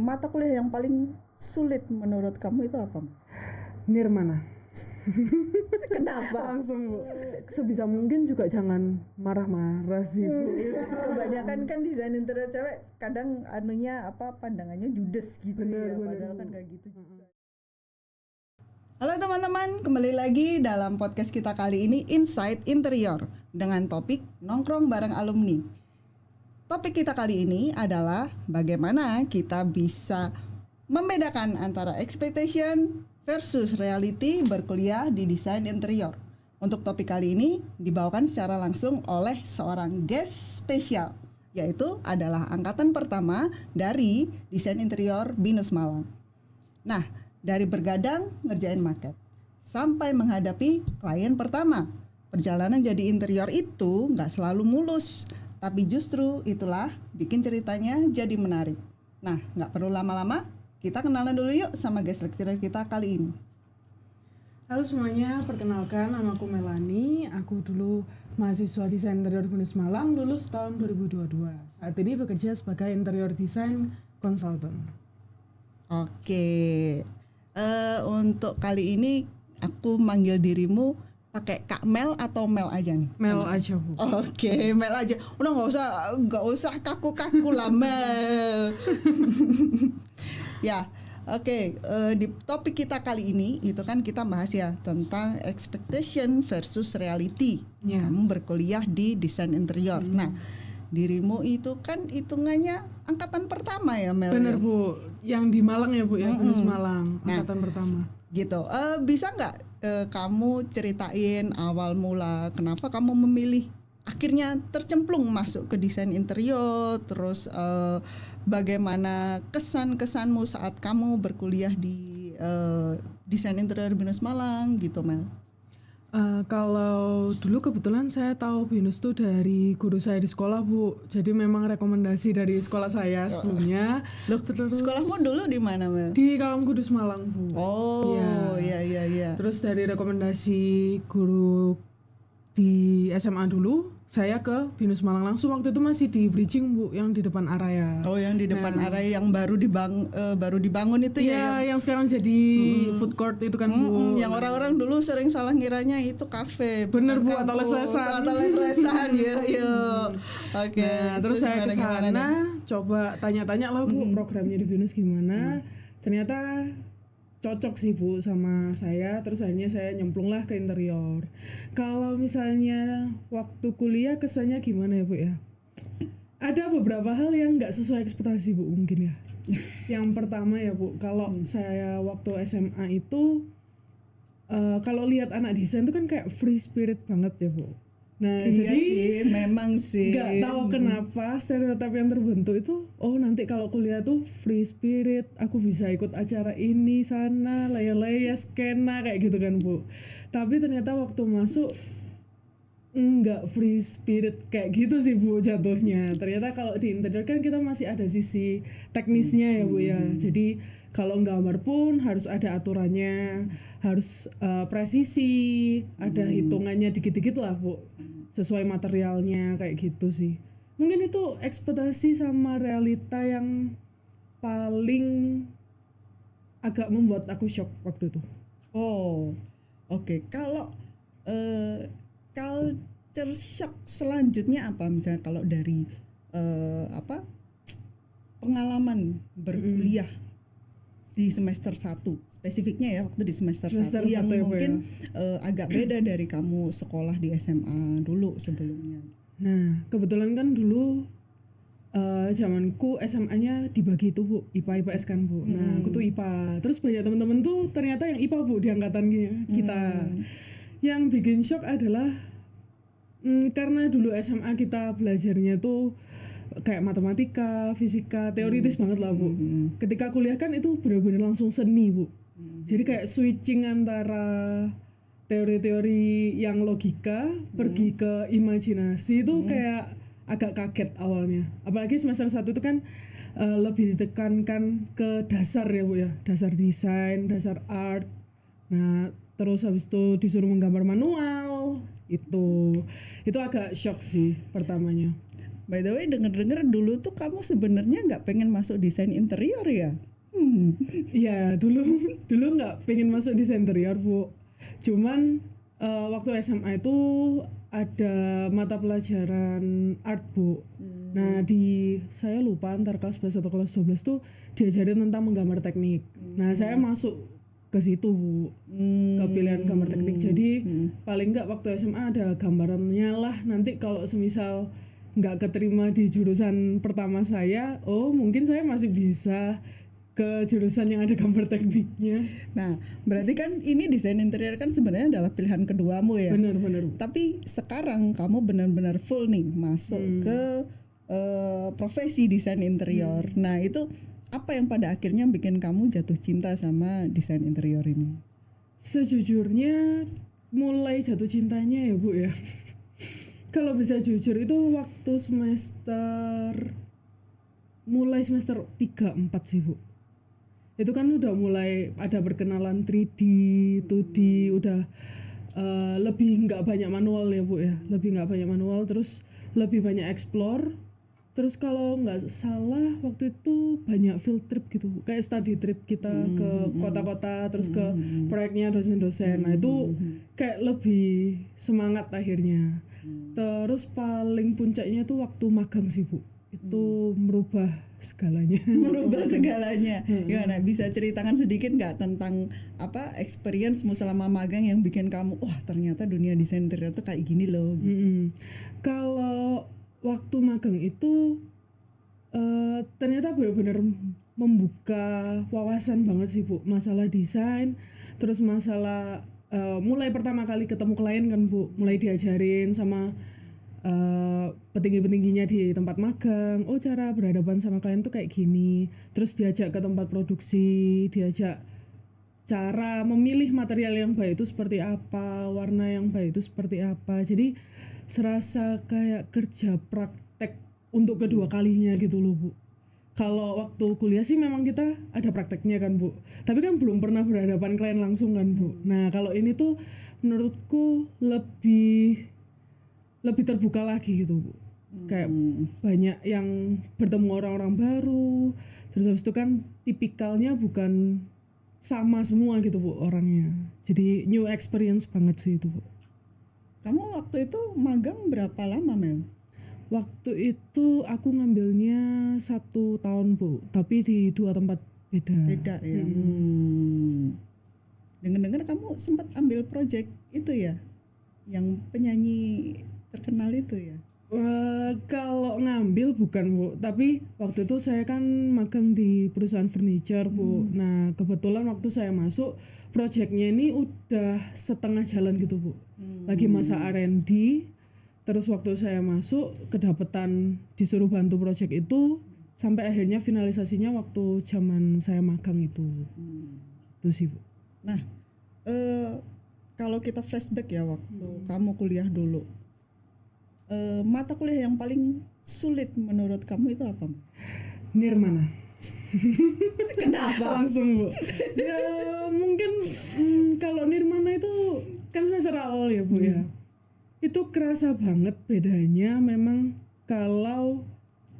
Mata kuliah yang paling sulit menurut kamu itu apa? Nirmana. Kenapa? Langsung Bu. Sebisa mungkin juga jangan marah-marah sih Bu. Kebanyakan kan desain interior cewek kadang pandangannya judes gitu. Bener, Padahal Bu. kan kayak gitu juga. Halo teman-teman, kembali lagi dalam podcast kita kali ini Inside Interior dengan topik nongkrong bareng alumni. Topik kita kali ini adalah bagaimana kita bisa membedakan antara expectation versus reality berkuliah di desain interior. Untuk topik kali ini dibawakan secara langsung oleh seorang guest spesial, yaitu adalah angkatan pertama dari desain interior BINUS Malang. Nah, dari bergadang ngerjain maket sampai menghadapi klien pertama, perjalanan jadi interior itu nggak selalu mulus, tapi justru itulah bikin ceritanya jadi menarik. Nah, nggak perlu lama-lama, kita kenalan dulu yuk sama guest lecturer kita kali ini. Halo semuanya, perkenalkan nama aku Melani. Aku dulu mahasiswa desain interior BINUS Malang, lulus tahun 2022. Saat ini bekerja sebagai interior design consultant. Oke, untuk kali ini aku manggil dirimu pakai Kak Mel atau Mel aja nih? Mel aja Bu. Oke, Mel aja. Udah nggak usah kaku-kaku lah Mel. Ya, oke. Di topik kita kali ini itu kan kita bahas ya tentang expectation versus reality. Ya. Kamu berkuliah di desain interior. Nah, dirimu itu kan hitungannya angkatan pertama ya Mel. Bener ya? Bu, yang di Malang ya Bu ya, BINUS Malang, angkatan pertama. Gitu. Bisa nggak kamu ceritain awal mula kenapa kamu memilih akhirnya tercemplung masuk ke desain interior, terus bagaimana kesan-kesanmu saat kamu berkuliah di desain interior BINUS Malang gitu Mel? Kalau dulu kebetulan saya tahu BINUS tuh dari guru saya di sekolah Bu. Jadi memang rekomendasi dari sekolah saya sebelumnya. Loh, Terus sekolahmu dulu di mana Mel? di Kalam Kudus Malang Bu. Oh, Iya. iya. Terus dari rekomendasi guru di SMA dulu, saya ke BINUS Malang langsung. Waktu itu masih di bridging Bu, yang di depan area. Oh, yang di depan area yang baru dibangun itu ya? Iya, yang sekarang jadi food court itu kan Bu. Yang orang-orang dulu sering salah ngiranya itu kafe. Bener Bu, bukan atau kampus, les-lesan. atau les-lesan ya. Oke. Nah, terus saya ke sana coba tanya-tanya lah Bu, programnya di BINUS gimana. Ternyata cocok sih Bu sama saya, terus akhirnya saya nyemplung lah ke interior. Kalau misalnya waktu kuliah kesannya gimana ya Bu ya? Ada beberapa hal yang nggak sesuai ekspektasi Bu mungkin ya. Yang pertama ya Bu, kalau saya waktu SMA itu kalau lihat anak desain itu kan kayak free spirit banget ya Bu. Nah, Iya jadi sih, memang sih. nggak tahu kenapa stereotip yang terbentuk itu, oh nanti kalau kuliah tuh free spirit, aku bisa ikut acara ini sana, laya-laya skena kayak gitu kan Bu. Tapi ternyata waktu masuk nggak free spirit kayak gitu sih Bu jatuhnya. Ternyata kalau di interior kan kita masih ada sisi teknisnya ya Bu ya. Jadi kalau gambar pun harus ada aturannya, harus presisi, ada hitungannya dikit-dikit lah Bu, sesuai materialnya kayak gitu sih. Mungkin itu ekspektasi sama realita yang paling agak membuat aku shock waktu itu. Oh, oke. Kalau culture shock selanjutnya apa? Misalnya kalau dari pengalaman berkuliah di semester 1 spesifiknya ya, waktu di semester 1 yang satu ya, Bu, mungkin agak beda dari kamu sekolah di SMA dulu sebelumnya. Nah, kebetulan kan dulu zamanku SMA-nya dibagi itu Bu, IPA IPS kan Bu. Nah, aku tuh IPA. Terus banyak teman-teman tuh ternyata yang IPA Bu di angkatan kita. Yang bikin shock adalah karena dulu SMA kita belajarnya tuh kayak matematika, fisika, teoritis banget lah Bu. Ketika kuliah kan itu benar-benar langsung seni Bu. Jadi kayak switching antara teori-teori yang logika pergi ke imajinasi itu kayak agak kaget awalnya. Apalagi semester 1 itu kan lebih ditekankan ke dasar ya Bu ya, dasar desain, dasar art. Nah, terus habis itu disuruh menggambar manual, itu agak shock sih pertamanya. By the way, denger-denger dulu tuh kamu sebenarnya nggak pengen masuk desain interior ya? Iya, dulu nggak pengen masuk desain interior, Bu. Cuman waktu SMA itu ada mata pelajaran art, Bu. Nah, saya lupa antar kelas 11 atau kelas 12 tuh diajarin tentang menggambar teknik. Nah, saya masuk ke situ, Bu. Ke pilihan gambar teknik. Jadi paling nggak waktu SMA ada gambarannya lah. Nanti kalau semisal nggak keterima di jurusan pertama saya, mungkin saya masih bisa ke jurusan yang ada gambar tekniknya. Nah, berarti kan ini desain interior kan sebenarnya adalah pilihan keduamu ya. Benar. Tapi sekarang kamu benar-benar full nih masuk ke profesi desain interior. Nah, itu apa yang pada akhirnya bikin kamu jatuh cinta sama desain interior ini? Sejujurnya mulai jatuh cintanya ya, Bu ya. Kalau bisa jujur itu waktu mulai semester 3-4 sih, Bu. Itu kan udah mulai ada perkenalan 3D, 2D, udah lebih nggak banyak manual ya, Bu ya. Lebih nggak banyak manual, terus lebih banyak explore. Terus kalau nggak salah waktu itu banyak field trip gitu, Bu. Kayak study trip kita ke kota-kota, terus ke proyeknya dosen-dosen. Nah itu kayak lebih semangat akhirnya. Terus paling puncaknya tuh waktu magang sih, Bu. Itu merubah segalanya. Merubah segalanya. Gimana? Bisa ceritakan sedikit nggak tentang apa experience-mu selama magang yang bikin kamu, wah ternyata dunia desain interior tuh kayak gini loh. Kalau waktu magang itu ternyata benar-benar membuka wawasan banget sih, Bu. Masalah desain, terus masalah mulai pertama kali ketemu klien kan, Bu. Mulai diajarin sama petinggi-petingginya di tempat magang, cara berhadapan sama klien tuh kayak gini. Terus diajak ke tempat produksi, diajak cara memilih material yang baik itu seperti apa, warna yang baik itu seperti apa. Jadi serasa kayak kerja praktek untuk kedua kalinya gitu loh, Bu. Kalau waktu kuliah sih memang kita ada prakteknya kan, Bu. Tapi kan belum pernah berhadapan klien langsung kan, Bu. Nah, kalau ini tuh menurutku lebih terbuka lagi gitu, Bu. Kayak banyak yang bertemu orang-orang baru. Terus habis itu kan tipikalnya bukan sama semua gitu, Bu, orangnya. Jadi new experience banget sih itu, Bu. Kamu waktu itu magang berapa lama, Mel? Waktu itu aku ngambilnya 1 tahun, Bu, tapi di 2 tempat beda. Beda ya. Dengar-dengar kamu sempat ambil project itu ya, yang penyanyi terkenal itu ya? Kalau ngambil bukan, Bu, tapi waktu itu saya kan magang di perusahaan furniture, Bu. Nah, kebetulan waktu saya masuk projectnya ini udah setengah jalan gitu, Bu. Lagi masa R&D. Terus waktu saya masuk kedapetan disuruh bantu project itu sampai akhirnya finalisasinya waktu zaman saya magang itu. Itu sih, Bu. Nah, kalau kita flashback ya waktu kamu kuliah dulu, mata kuliah yang paling sulit menurut kamu itu apa? Nirmana. Kenapa? Langsung, Bu. Ya mungkin kalau Nirmana itu kan semester awal ya, Bu ya. Itu kerasa banget bedanya memang kalau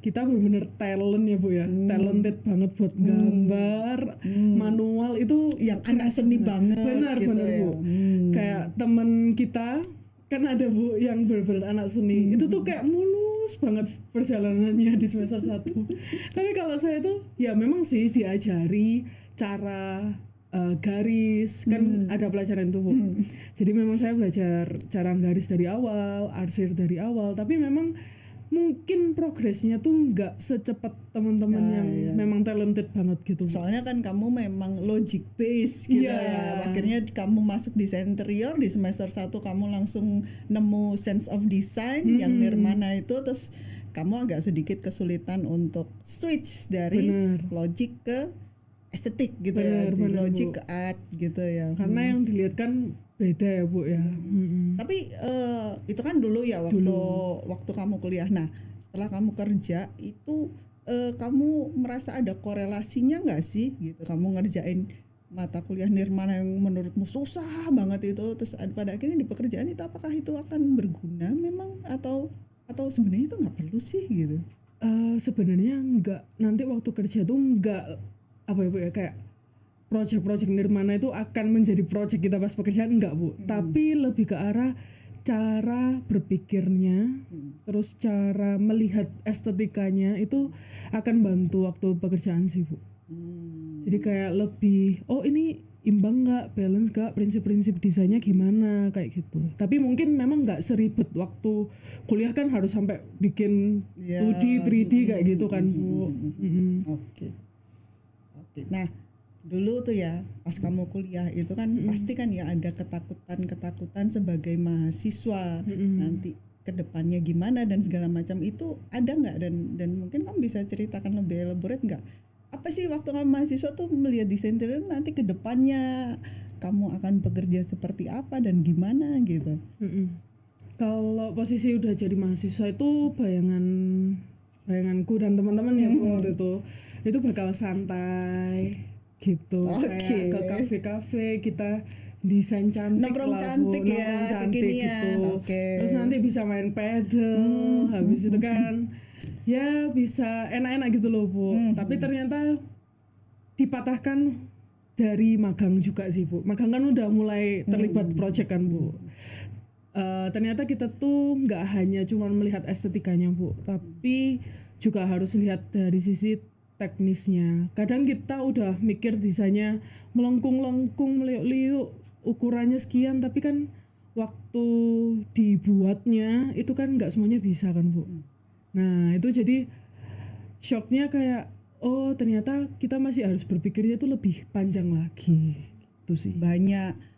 kita benar-benar talent ya, Bu ya. Talented banget buat gambar, manual itu yang anak seni banget benar, gitu benar, ya. Bu. Kayak temen kita kan ada, Bu, yang benar-benar anak seni. Itu tuh kayak mulus banget perjalanannya di semester 1. Tapi kalau saya tuh ya memang sih diajari cara garis, kan ada pelajaran itu, Bu. Jadi memang saya belajar cara garis dari awal, arsir dari awal, tapi memang mungkin progresnya tuh nggak secepat teman-teman yang memang talented banget gitu. Soalnya kan kamu memang logic base gitu ya. Akhirnya kamu masuk desain interior di semester 1 kamu langsung nemu sense of design yang Nirmana itu, terus kamu agak sedikit kesulitan untuk switch dari logic ke estetik gitu ya, dari logic, Bu, ke art gitu ya. Karena yang dilihat kan beda ya, Bu ya. Tapi itu kan dulu ya waktu kamu kuliah. Nah, setelah kamu kerja itu kamu merasa ada korelasinya nggak sih gitu? Kamu ngerjain mata kuliah Nirmana yang menurutmu susah banget itu, terus pada akhirnya di pekerjaan itu apakah itu akan berguna memang atau atau sebenarnya itu nggak perlu sih gitu? Sebenarnya enggak, nanti waktu kerja tuh enggak apa ya Bu ya, kayak project-project nirmana itu akan menjadi project kita pas pekerjaan, enggak Bu, tapi lebih ke arah cara berpikirnya, terus cara melihat estetikanya itu akan bantu waktu pekerjaan sih Bu. Jadi kayak lebih, oh ini imbang nggak, balance nggak, prinsip-prinsip desainnya gimana, kayak gitu. Tapi mungkin memang nggak seribet waktu kuliah kan harus sampai bikin Ya. 2D, 3D kayak gitu kan Bu. Oke. Oke. Nah, dulu tuh ya pas kamu kuliah itu kan pasti kan ya ada ketakutan sebagai mahasiswa nanti kedepannya gimana dan segala macam itu ada nggak, dan mungkin kamu bisa ceritakan lebih elaborate nggak? Apa sih waktu kamu mahasiswa tuh melihat desain interior nanti kedepannya kamu akan bekerja seperti apa dan gimana gitu? Kalau posisi udah jadi mahasiswa itu bayanganku dan teman-teman ya Bu, waktu itu bakal santai gitu, kayak ke kafe-kafe kita desain cantik Nongkrong lah Bu, cantik ya, nongkrong cantik kekinian. gitu. Oke. Terus nanti bisa main pedal, habis itu kan ya bisa enak-enak gitu loh Bu. Tapi ternyata dipatahkan dari magang juga sih Bu. Magang kan udah mulai terlibat project kan Bu. Ternyata kita tuh nggak hanya cuma melihat estetikanya Bu, tapi juga harus lihat dari sisi teknisnya. Kadang kita udah mikir desainnya melengkung-lengkung, meliuk-liuk, ukurannya sekian, tapi kan waktu dibuatnya itu kan nggak semuanya bisa kan Bu. Nah itu jadi shocknya kayak, oh ternyata kita masih harus berpikirnya tuh lebih panjang lagi. Itu sih. Banyak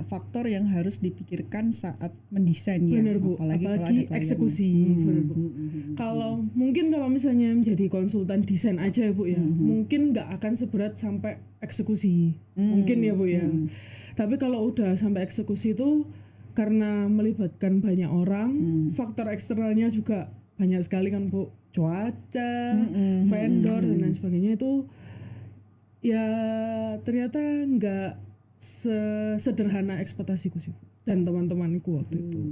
faktor yang harus dipikirkan saat mendesain ya. Bener Bu, Apalagi kalau ada klien. eksekusi. Bener Bu. Kalau misalnya menjadi konsultan desain aja ya Bu ya, mungkin nggak akan seberat sampai eksekusi. Mungkin ya Bu ya. Tapi kalau udah sampai eksekusi itu karena melibatkan banyak orang, faktor eksternalnya juga banyak sekali kan Bu. Cuaca, vendor dan lain sebagainya itu ya ternyata nggak sederhana ekspektasiku sih dan teman-temanku waktu itu.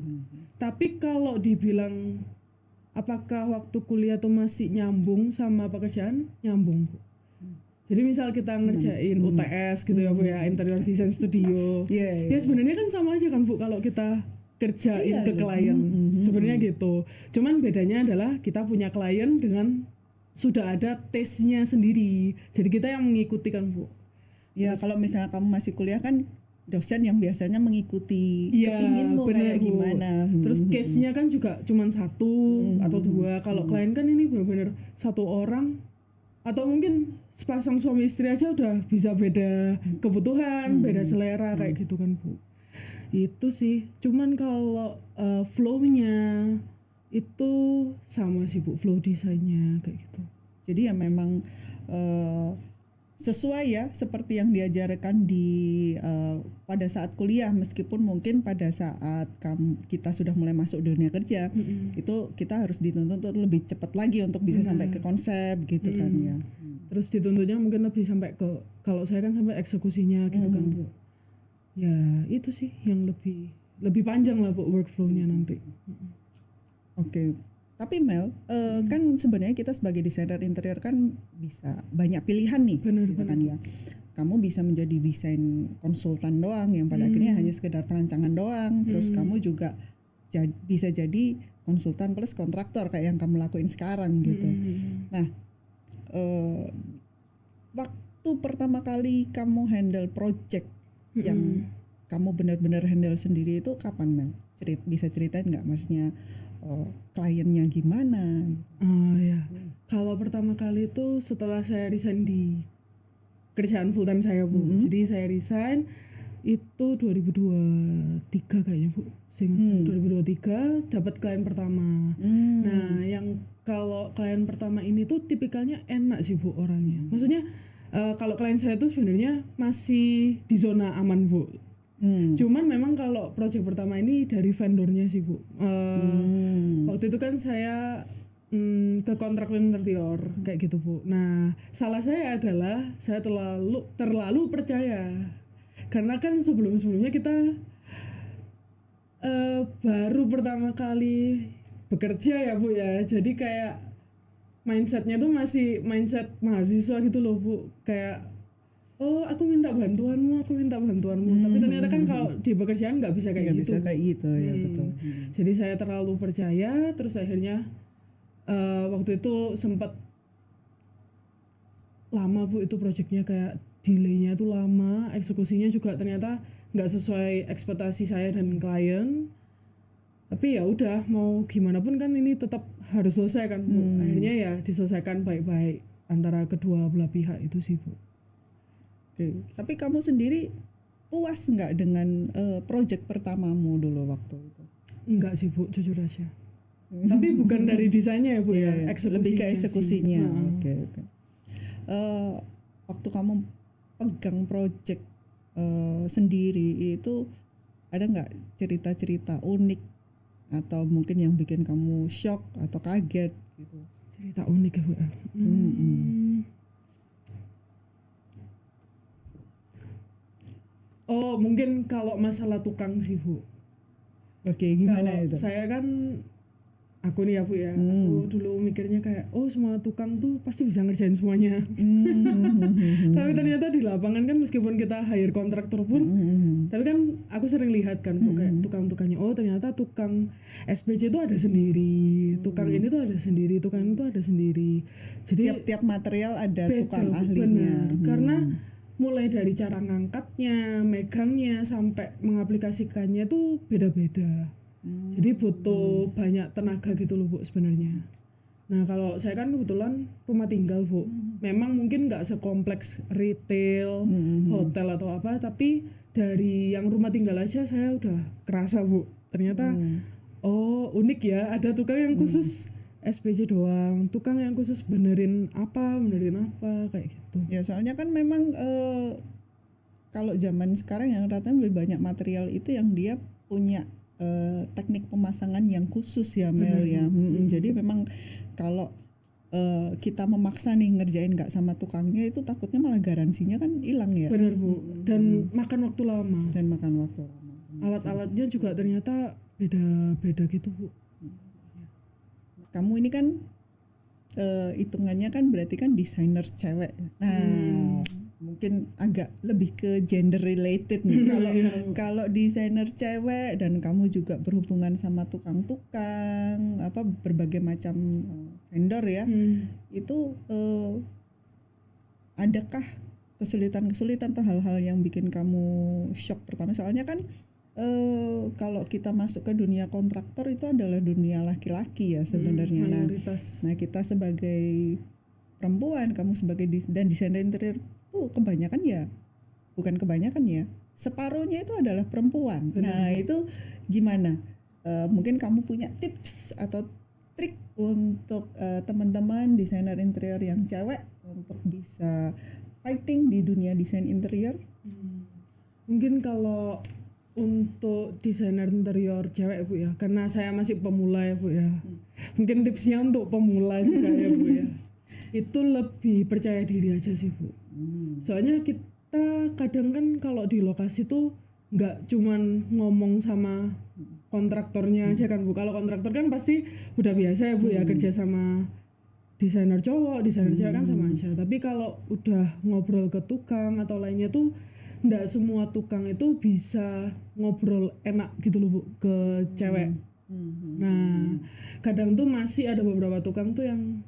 Tapi kalau dibilang apakah waktu kuliah tuh masih nyambung sama pekerjaan, nyambung Bu. Jadi misal kita ngerjain UTS gitu ya Bu ya, interior design studio. Ya sebenarnya kan sama aja kan Bu kalau kita kerjain ke klien. Sebenarnya gitu. Cuman bedanya adalah kita punya klien dengan sudah ada taste-nya sendiri. Jadi kita yang mengikuti kan Bu. Ya kalau misalnya kamu masih kuliah kan dosen yang biasanya mengikuti ya, keinginmu kayak Bu. gimana. Terus case-nya kan juga cuma satu atau dua. Kalau klien kan ini benar-benar satu orang atau mungkin sepasang suami istri aja udah bisa beda kebutuhan, beda selera kayak gitu kan Bu. Itu sih. Cuman kalau flow-nya itu sama sih Bu, flow desainnya kayak gitu. Jadi ya memang sesuai ya seperti yang diajarkan di pada saat kuliah, meskipun mungkin pada saat kita sudah mulai masuk dunia kerja itu kita harus dituntut untuk lebih cepat lagi untuk bisa sampai ke konsep gitu kan ya. Terus dituntutnya mungkin lebih sampai ke, kalau saya kan sampai eksekusinya gitu kan Bu. Ya itu sih yang lebih panjang lah Bu workflow-nya nanti. Oke. Tapi Mel, kan sebenarnya kita sebagai desainer interior kan bisa banyak pilihan nih, gitu kan ya. Kamu bisa menjadi desain konsultan doang yang pada akhirnya hanya sekedar perancangan doang. Terus kamu juga bisa jadi konsultan plus kontraktor kayak yang kamu lakuin sekarang gitu. Nah, waktu pertama kali kamu handle project yang kamu benar-benar handle sendiri itu kapan Mel? Bisa ceritain nggak, maksudnya kliennya gimana? Ya, kalau pertama kali itu setelah saya resign di kerjaan full time saya Bu. Jadi saya resign itu 2023 kayaknya Bu. Seingat 2023 dapat klien pertama. Nah, yang kalau klien pertama ini tuh tipikalnya enak sih Bu orangnya. Maksudnya kalau klien saya tuh sebenarnya masih di zona aman Bu. Cuman memang kalau project pertama ini dari vendornya sih Bu. Waktu itu kan saya ke kontrak interior kayak gitu Bu. Nah salah saya adalah saya terlalu percaya, karena kan sebelumnya kita baru pertama kali bekerja ya Bu ya, jadi kayak mindsetnya tuh masih mindset mahasiswa gitu loh Bu, kayak oh aku minta bantuanmu, tapi ternyata kan kalau di pekerjaan nggak bisa kayak Nggak gitu bisa Bu. kayak gitu ya, betul. Jadi saya terlalu percaya, terus akhirnya waktu itu sempat lama Bu itu proyeknya, kayak delaynya tuh lama, eksekusinya juga ternyata nggak sesuai ekspektasi saya dan klien. Tapi ya udah, mau gimana pun kan ini tetap harus selesai kan Bu. Akhirnya ya diselesaikan baik-baik antara kedua belah pihak itu sih Bu. Oke. Tapi kamu sendiri puas nggak dengan project pertamamu dulu waktu itu? Enggak sih Bu, jujur aja. Tapi bukan dari desainnya ya Bu ya, Lebih ke eksekusinya. sih. Oke. Waktu kamu pegang project sendiri itu ada nggak cerita-cerita unik atau mungkin yang bikin kamu shock atau kaget gitu? Cerita unik ya Bu ya. Oh mungkin kalau masalah tukang sih Bu. Oke, gimana Kalau itu? saya kan, aku nih ya Bu ya, aku dulu mikirnya kayak oh semua tukang tuh pasti bisa ngerjain semuanya. Tapi ternyata di lapangan kan meskipun kita hire kontraktor pun, tapi kan aku sering lihat kan Bu, kayak tukang-tukangnya, oh ternyata tukang SPC itu ada sendiri, tukang ini tuh ada sendiri, tukang itu ada sendiri. Jadi Tiap-tiap material ada beda, tukang Bu, ahlinya. benar. Karena mulai dari cara ngangkatnya, megangnya, sampai mengaplikasikannya tuh beda-beda. Jadi butuh banyak tenaga gitu loh Bu sebenarnya. Nah kalau saya kan kebetulan rumah tinggal Bu, memang mungkin nggak sekompleks retail, hotel atau apa, tapi dari yang rumah tinggal aja saya udah kerasa Bu, ternyata oh unik ya, ada tukang yang khusus SPJ doang, tukang yang khusus benerin apa kayak gitu. Ya soalnya kan memang kalau zaman sekarang yang rata lebih banyak material itu yang dia punya teknik pemasangan yang khusus ya Mel ya. Jadi memang kalau kita memaksa nih ngerjain nggak sama tukangnya itu takutnya malah garansinya kan hilang ya. Bener Bu, dan makan waktu lama. Dan makan waktu lama. Alat-alatnya juga ternyata beda-beda gitu Bu. Kamu ini kan hitungannya kan berarti kan desainer cewek. Nah, mungkin agak lebih ke gender related nih. Kalau desainer cewek dan kamu juga berhubungan sama tukang-tukang, apa berbagai macam vendor ya, itu adakah kesulitan-kesulitan atau hal-hal yang bikin kamu shock pertama? Soalnya kan kalau kita masuk ke dunia kontraktor itu adalah dunia laki-laki ya sebenarnya. Nah kita sebagai perempuan, kamu sebagai dan desainer interior tuh kebanyakan ya, bukan kebanyakan ya, separuhnya itu adalah perempuan. Nah itu gimana? Mungkin kamu punya tips atau trik untuk teman-teman desainer interior yang cewek untuk bisa fighting di dunia desain interior? Mungkin kalau untuk desainer interior cewek Bu ya, karena saya masih pemula ya Bu ya, mungkin tipsnya untuk pemula juga ya Bu ya, itu lebih percaya diri aja sih Bu. Soalnya kita kadang kan kalau di lokasi tuh nggak cuman ngomong sama kontraktornya aja kan Bu. Kalau kontraktor kan pasti udah biasa ya Bu ya, kerja sama desainer cowok, desainer cewek kan sama aja. Tapi kalau udah ngobrol ke tukang atau lainnya tuh nggak semua tukang itu bisa ngobrol enak gitu loh Bu ke cewek. Nah kadang tuh masih ada beberapa tukang tuh yang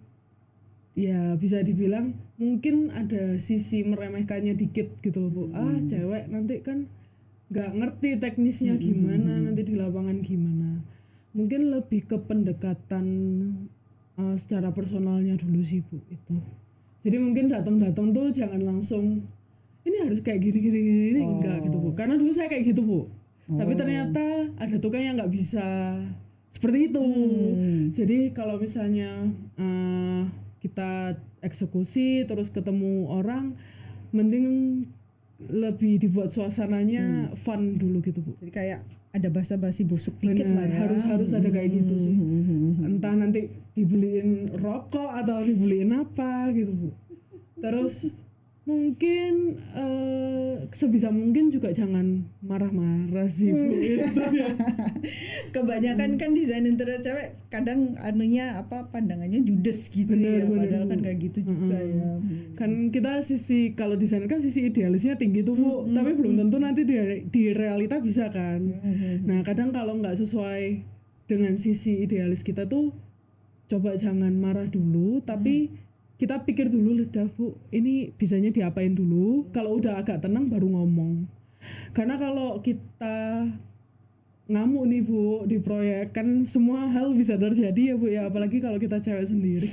ya bisa dibilang mungkin ada sisi meremehkannya dikit gitu loh Bu. Cewek nanti kan nggak ngerti teknisnya gimana, nanti di lapangan gimana. Mungkin lebih ke pendekatan secara personalnya dulu sih Bu itu. Jadi mungkin datang tuh jangan langsung ini harus kayak gini enggak gitu Bu. Karena dulu saya kayak gitu Bu. Tapi ternyata ada tukang yang nggak bisa seperti itu. Jadi kalau misalnya kita eksekusi terus ketemu orang, mending lebih dibuat suasananya fun dulu gitu Bu. Jadi kayak ada basa-basi busuk dikit lah ya. Harus ada kayak gitu sih. Entah nanti dibeliin rokok atau dibeliin apa gitu Bu. Terus Mungkin sebisa mungkin juga jangan marah-marah sih Bu. Itu ya. Kebanyakan kan desain interior cewek kadang anunya apa pandangannya judes gitu Bener, ya, bener, padahal kan Bu. gak gitu juga ya. Kan kita kalau desain kan sisi idealisnya tinggi tuh Bu, tapi belum tentu nanti di realita bisa kan. Nah kadang kalau nggak sesuai dengan sisi idealis kita tuh coba jangan marah dulu, tapi kita pikir dulu lidah Bu, ini bisanya diapain dulu. Kalau udah agak tenang baru ngomong. Karena kalau kita ngamuk nih Bu di proyek kan semua hal bisa terjadi ya Bu ya, apalagi kalau kita cewek sendiri.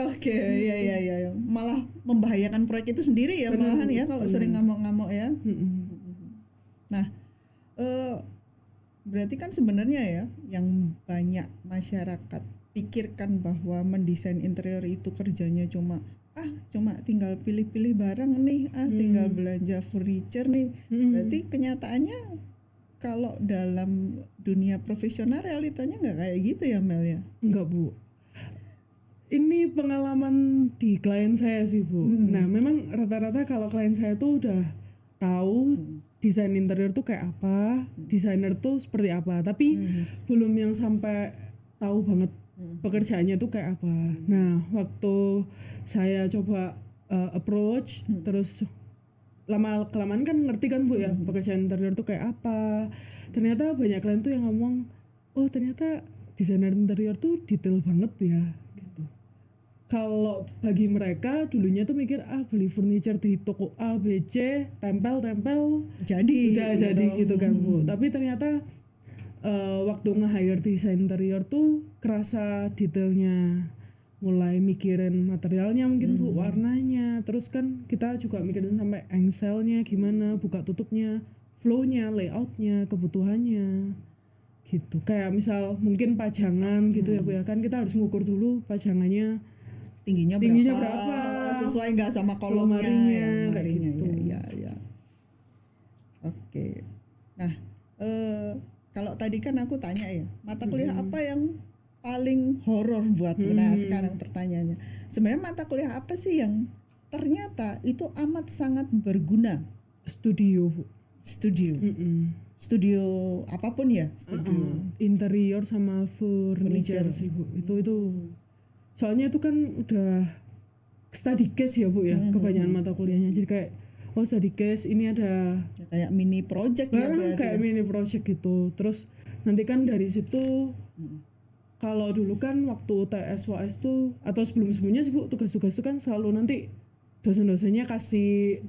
Oke, ya. Malah membahayakan proyek itu sendiri ya, malahan ya kalau sering ngamuk-ngamuk ya. Nah, berarti kan sebenarnya ya yang banyak masyarakat pikirkan bahwa mendesain interior itu kerjanya cuma tinggal pilih-pilih barang nih, tinggal belanja furniture nih. Berarti kenyataannya kalau dalam dunia profesional realitanya nggak kayak gitu ya Mel ya? Enggak Bu, ini pengalaman di klien saya sih Bu. Nah memang rata-rata kalau klien saya tuh udah tahu desain interior tuh kayak apa, desainer tuh seperti apa, tapi belum yang sampai tahu banget pekerjaannya tuh kayak apa. Nah waktu saya coba approach, terus lama kelamaan kan ngerti kan Bu ya pekerjaan interior tuh kayak apa. Ternyata banyak klien tuh yang ngomong, oh ternyata desainer interior tuh detail banget ya gitu. Kalau bagi mereka dulunya tuh mikir beli furniture di toko A B C, tempel Jadi udah jadi gitu kan Bu. Tapi ternyata waktu nge-hire desain interior tuh kerasa detailnya, mulai mikirin materialnya mungkin Bu, warnanya, terus kan kita juga mikirin sampai engselnya gimana, buka tutupnya, flow-nya, layoutnya, kebutuhannya gitu. Kayak misal mungkin pajangan gitu ya Bu ya, kan kita harus ngukur dulu pajangannya tingginya berapa, sesuai nggak sama kolomnya, kayak gitu. Ya. Oke. Nah, kalau tadi kan aku tanya ya, mata kuliah apa yang paling horor buatmu? Nah, sekarang pertanyaannya, sebenarnya mata kuliah apa sih yang ternyata itu amat sangat berguna? Studio Bu. Studio apapun ya, studio. Interior sama furniture sih Bu. Itu soalnya itu kan udah study case ya Bu ya, kebanyakan mata kuliahnya. Jadi kayak study case ini ada ya, kayak mini project ya berarti. Kayak mini project gitu. Terus nanti kan dari situ kalau dulu kan waktu UTS UAS tuh atau sebelum-sebelumnya sih Bu, tugas-tugas itu kan selalu nanti dosen-dosennya kasih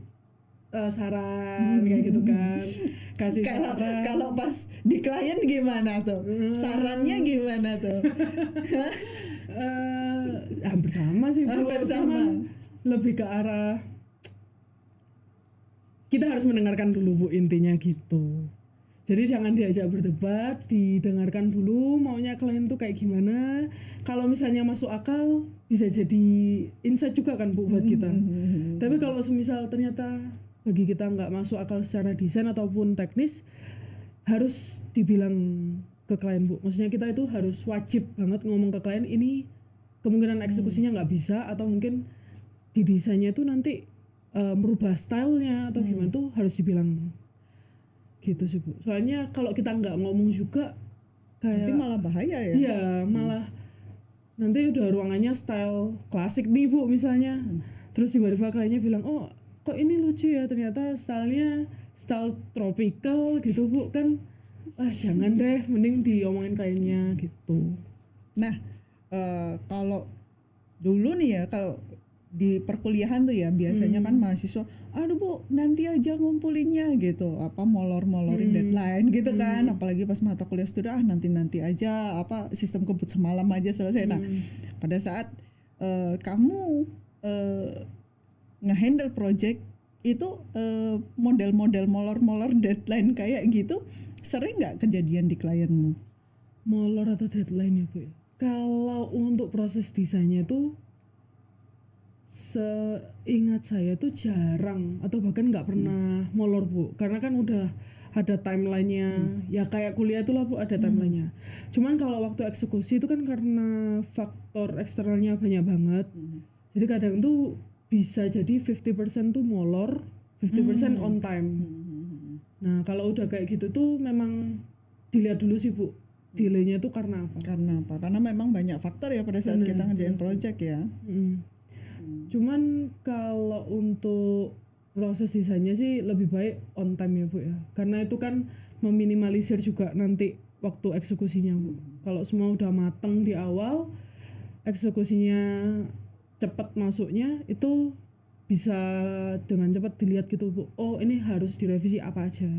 saran kayak gitu kan. Kasih saran. Kalau pas di klien gimana tuh? Sarannya gimana tuh? Hampir sama sih Bu. Hampir sama. Lebih ke arah kita harus mendengarkan dulu Bu, intinya gitu. Jadi jangan diajak berdebat, didengarkan dulu maunya klien tuh kayak gimana. Kalau misalnya masuk akal bisa jadi insight juga kan Bu buat kita. Tapi kalau semisal ternyata bagi kita nggak masuk akal secara desain ataupun teknis, harus dibilang ke klien Bu. Maksudnya kita itu harus wajib banget ngomong ke klien ini kemungkinan eksekusinya nggak bisa, atau mungkin di desainnya tuh nanti merubah stylenya atau gimana tuh harus dibilang gitu sih Bu. Soalnya kalau kita nggak ngomong juga kayak nanti malah bahaya ya. Iya, malah nanti udah ruangannya style klasik nih Bu misalnya. Terus tiba-tiba kliennya bilang, "Oh, kok ini lucu ya, ternyata stylenya style tropical gitu Bu." Kan jangan deh, mending diomongin kliennya gitu. Nah, kalau dulu nih ya, kalau di perkuliahan tuh ya biasanya kan mahasiswa, aduh Bu nanti aja ngumpulinnya gitu, molor-molorin deadline gitu kan, apalagi pas mata kuliah sudah nanti aja, sistem kebut semalam aja selesai. Nah pada saat kamu ngehandle project itu model-model molor-molor deadline kayak gitu sering nggak kejadian di klienmu? Molor atau deadline ya Bu? Kalau untuk proses desainnya tuh seingat saya tuh jarang atau bahkan nggak pernah molor Bu, karena kan udah ada timelinenya. Ya kayak kuliah tuh lah Bu, ada timelinenya. Cuman kalau waktu eksekusi itu kan karena faktor eksternalnya banyak banget, jadi kadang tuh bisa jadi 50% tuh molor, 50% on time. Nah kalau udah kayak gitu tuh memang dilihat dulu sih Bu, delaynya tuh karena apa. Karena apa? Karena memang banyak faktor ya pada saat kita ngerjain project ya. Cuman kalau untuk proses desainnya sih lebih baik on time ya Bu ya, karena itu kan meminimalisir juga nanti waktu eksekusinya Bu. Kalau semua udah mateng di awal, eksekusinya cepat masuknya, itu bisa dengan cepat dilihat gitu Bu, oh ini harus direvisi apa aja.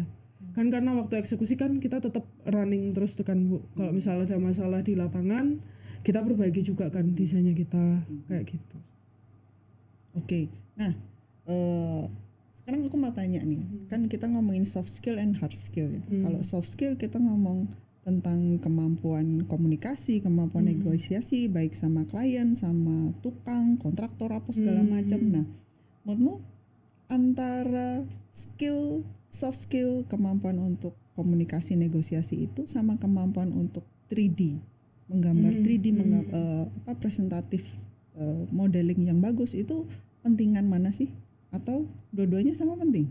Kan karena waktu eksekusi kan kita tetap running terus tuh kan Bu, kalau misalnya ada masalah di lapangan kita perbaiki juga kan desainnya kita kayak gitu. Oke, nah sekarang aku mau tanya nih, kan kita ngomongin soft skill and hard skill ya. Kalau soft skill kita ngomong tentang kemampuan komunikasi, kemampuan negosiasi, baik sama klien, sama tukang, kontraktor apa segala macam. Nah, menurutmu antara soft skill, kemampuan untuk komunikasi negosiasi itu sama kemampuan untuk 3D, menggambar 3D, presentatif, modeling yang bagus, itu pentingan mana sih? Atau dua-duanya sama penting?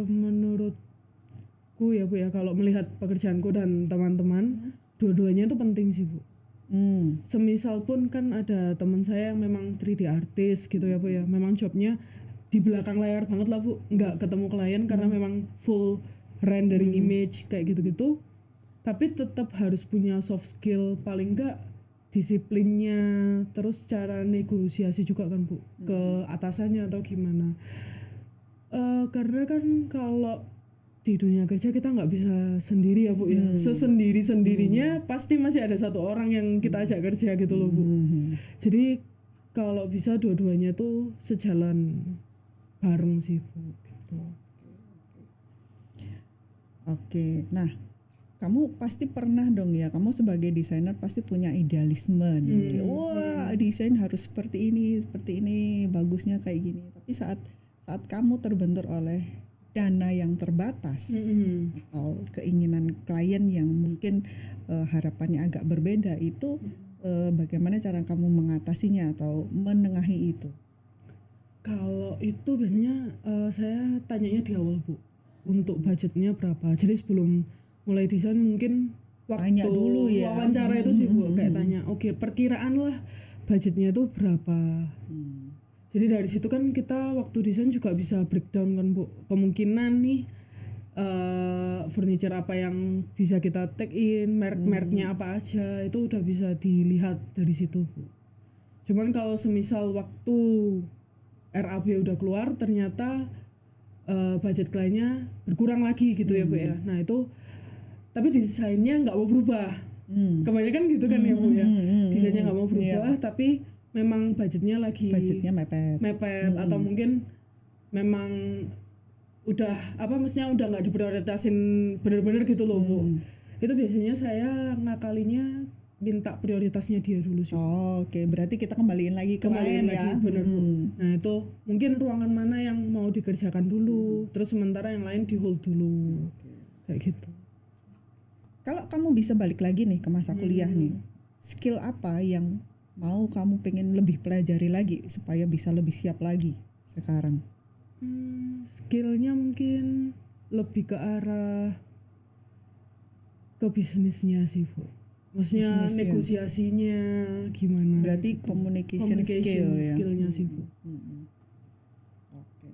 Menurutku ya Bu ya, kalau melihat pekerjaanku dan teman-teman, dua-duanya itu penting sih Bu. Semisal pun kan ada teman saya yang memang 3D artist gitu ya Bu ya, memang jobnya di belakang layar banget lah Bu, nggak ketemu klien karena memang full rendering image kayak gitu-gitu. Tapi tetap harus punya soft skill, paling nggak disiplinnya, terus cara negosiasi juga kan Bu, ke atasannya atau gimana. Karena kan kalau di dunia kerja kita nggak bisa sendiri ya Bu ya, sesendiri-sendirinya pasti masih ada satu orang yang kita ajak kerja gitu loh Bu. Jadi kalau bisa dua-duanya tuh sejalan bareng sih Bu gitu. Oke, nah kamu pasti pernah dong ya, kamu sebagai desainer pasti punya idealisme nih. Wah, desain harus seperti ini, bagusnya kayak gini. Tapi saat kamu terbentur oleh dana yang terbatas atau keinginan klien yang mungkin harapannya agak berbeda, itu bagaimana cara kamu mengatasinya atau menengahi itu? Kalau itu biasanya saya tanyanya di awal Bu, untuk budgetnya berapa. Jadi sebelum mulai desain mungkin waktu tanya dulu ya, wawancara itu sih Bu, kayak tanya, oke, perkiraan lah budgetnya itu berapa. Jadi dari situ kan kita waktu desain juga bisa breakdown kan Bu, kemungkinan nih furniture apa yang bisa kita take in, merek-mereknya apa aja, itu udah bisa dilihat dari situ Bu. Cuman kalau semisal waktu RAB udah keluar ternyata budget kliennya berkurang lagi gitu ya Bu ya, nah itu tapi desainnya nggak mau berubah. Kebanyakan gitu kan ya Bu ya, desainnya nggak mau berubah, tapi memang budgetnya mepet atau mungkin memang udah maksudnya udah nggak diprioritasin bener-bener gitu loh Bu. Itu biasanya saya ngakalinya minta prioritasnya dia dulu sih. Oke, berarti kita kembaliin lagi ke klien ya. Bener Bu. Nah itu mungkin ruangan mana yang mau dikerjakan dulu, terus sementara yang lain di hold dulu. Kayak gitu. Kalau kamu bisa balik lagi nih ke masa kuliah nih, skill apa yang mau kamu pengen lebih pelajari lagi supaya bisa lebih siap lagi sekarang? Skillnya mungkin lebih ke arah ke bisnisnya sih Bu. Maksudnya negosiasinya gimana? Berarti communication skill ya. Skillnya sih Bu. Oke.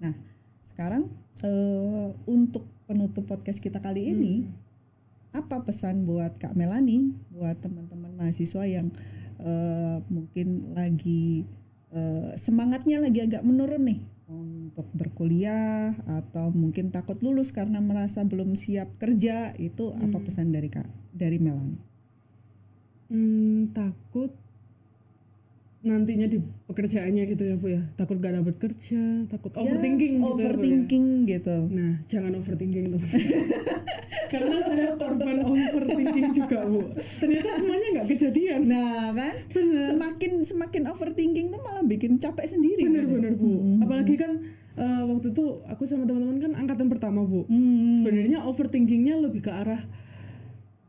Nah sekarang untuk penutup podcast kita kali ini, apa pesan buat Kak Melani, buat teman-teman mahasiswa yang mungkin lagi semangatnya lagi agak menurun nih untuk berkuliah atau mungkin takut lulus karena merasa belum siap kerja, itu apa pesan dari Melani? Takut nantinya di pekerjaannya gitu ya Bu ya, takut gak dapat kerja, takut overthinking gitu. Nah jangan overthinking tuh. Karena saya korban overthinking juga Bu, ternyata semuanya nggak kejadian. Nah kan, semakin overthinking tuh malah bikin capek sendiri. Bener Bu. Apalagi kan waktu itu aku sama teman-teman kan angkatan pertama Bu. Sebenarnya overthinkingnya lebih ke arah,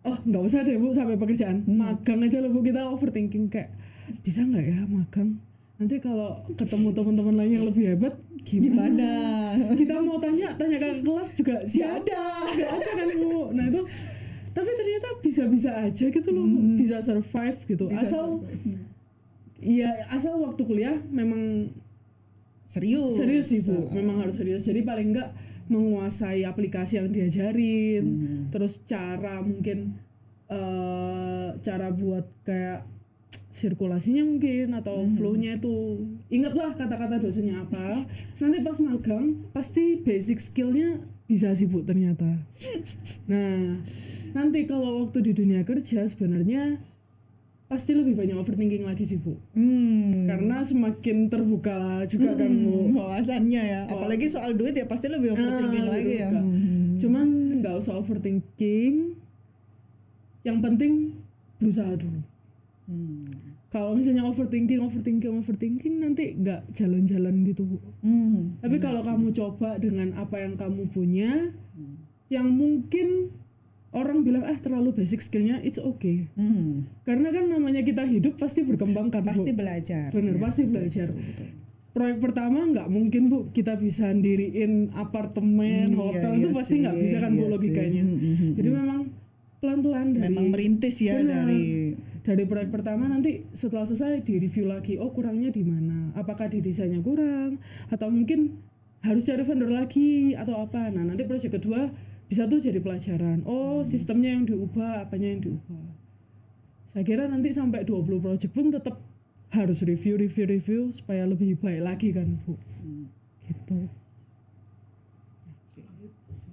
oh nggak usah deh Bu sampai pekerjaan, magang aja loh Bu, kita overthinking kayak bisa nggak ya magang, nanti kalau ketemu teman-teman lain yang lebih hebat gimana? Kita mau tanya ke kelas juga siapa? Gak ada kan Bu. Nah itu, tapi ternyata bisa-bisa aja gitu loh, bisa survive gitu. Asal waktu kuliah memang serius sih Bu, memang harus serius. Jadi paling enggak menguasai aplikasi yang diajarin, terus cara buat kayak sirkulasinya mungkin atau flow-nya itu ingatlah kata-kata dosennya apa. Nanti pas magang pasti basic skill-nya bisa sih Bu ternyata. Nah nanti kalau waktu di dunia kerja sebenarnya pasti lebih banyak overthinking lagi sih Bu, karena semakin terbuka juga kan Bu wawasannya ya, apalagi soal duit ya pasti lebih overthinking lagi ya. Cuman nggak usah overthinking, yang penting berusaha dulu. Kalau misalnya overthinking nanti nggak jalan-jalan gitu Bu. Tapi kalau kamu coba dengan apa yang kamu punya, yang mungkin orang bilang terlalu basic skillnya, it's okay. Karena kan namanya kita hidup pasti berkembang kan Bu. Pasti belajar. Bener, pasti belajar. Betul. Proyek pertama nggak mungkin Bu kita bisa ndiriin apartemen, hotel itu pasti nggak bisa kan Bu logikanya. Jadi memang pelan-pelan memang merintis ya. Dari proyek pertama, nanti setelah selesai di review lagi, kurangnya di mana, apakah di desainnya kurang atau mungkin harus cari vendor lagi atau apa. Nah nanti proyek kedua bisa tuh jadi pelajaran, sistemnya yang diubah, apanya yang diubah. Saya kira nanti sampai 20 proyek pun tetap harus review supaya lebih baik lagi kan Bu. Gitu.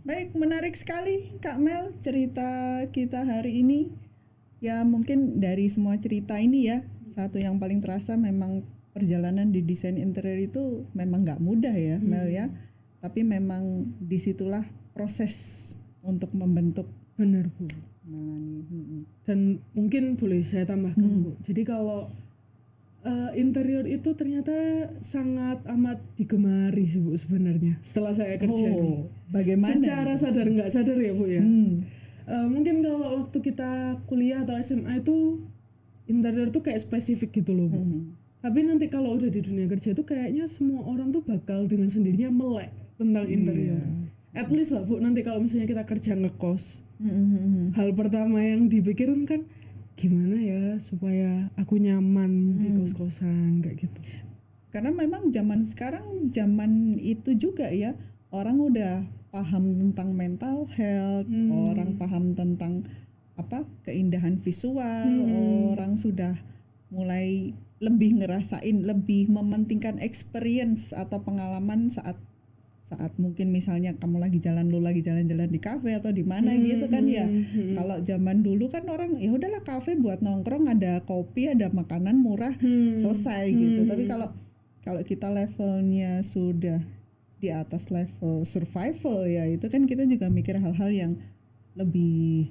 Baik, menarik sekali Kak Mel cerita kita hari ini. Ya mungkin dari semua cerita ini ya, satu yang paling terasa memang perjalanan di desain interior itu memang nggak mudah ya Mel ya. Tapi memang disitulah proses untuk membentuk. Benar Bu. Dan mungkin boleh saya tambahkan Bu. Jadi kalau interior itu ternyata sangat amat digemari sih Bu sebenarnya setelah saya kerja nih. Bagaimana? Secara sadar nggak sadar ya Bu ya. Mungkin kalau waktu kita kuliah atau SMA itu interior tuh kayak spesifik gitu loh Bu. Tapi nanti kalau udah di dunia kerja tuh kayaknya semua orang tuh bakal dengan sendirinya melek tentang interior. At least lah Bu, nanti kalau misalnya kita kerja ngekos, hal pertama yang dipikirin kan gimana ya supaya aku nyaman di kos-kosan kayak gitu. Karena memang zaman sekarang, zaman itu juga ya, orang udah paham tentang mental health, orang paham tentang keindahan visual, orang sudah mulai lebih ngerasain, lebih mementingkan experience atau pengalaman saat mungkin misalnya kamu lagi jalan-jalan di kafe atau di mana gitu kan ya. Kalau zaman dulu kan orang ya udahlah kafe buat nongkrong, ada kopi, ada makanan murah, selesai gitu. Tapi kalau kita levelnya sudah di atas level survival ya, itu kan kita juga mikir hal-hal yang lebih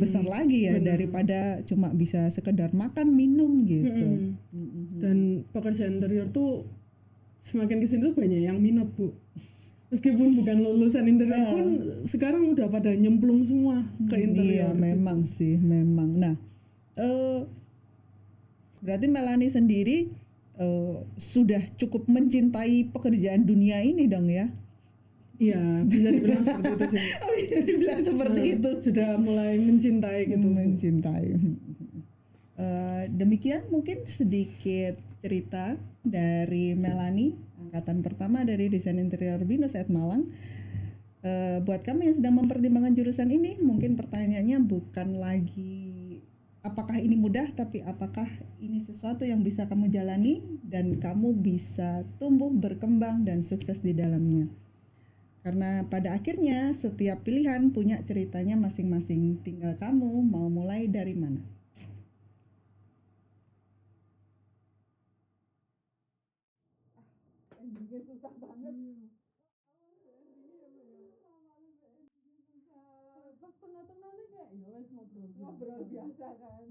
besar lagi ya. Benar. Daripada cuma bisa sekedar makan minum gitu. Dan pekerjaan interior tuh semakin kesini tuh banyak yang minat Bu. Meskipun bukan lulusan interior pun sekarang udah pada nyemplung semua ke interior. Iya memang sih, memang. Nah berarti Melanie sendiri sudah cukup mencintai pekerjaan dunia ini dong ya? Iya, bisa dibilang seperti itu sih. Bisa dibilang seperti itu. Sudah mulai mencintai gitu. Mencintai. Demikian mungkin sedikit cerita dari Melanie, angkatan pertama dari Desain Interior Binus at Malang. Buat kamu yang sedang mempertimbangkan jurusan ini, mungkin pertanyaannya bukan lagi apakah ini mudah, tapi apakah ini sesuatu yang bisa kamu jalani dan kamu bisa tumbuh, berkembang, dan sukses di dalamnya. Karena pada akhirnya setiap pilihan punya ceritanya masing-masing, tinggal kamu mau mulai dari mana. Susah banget. Pas tengah-tengah nih kayak ya wes ngobrol biasa kan.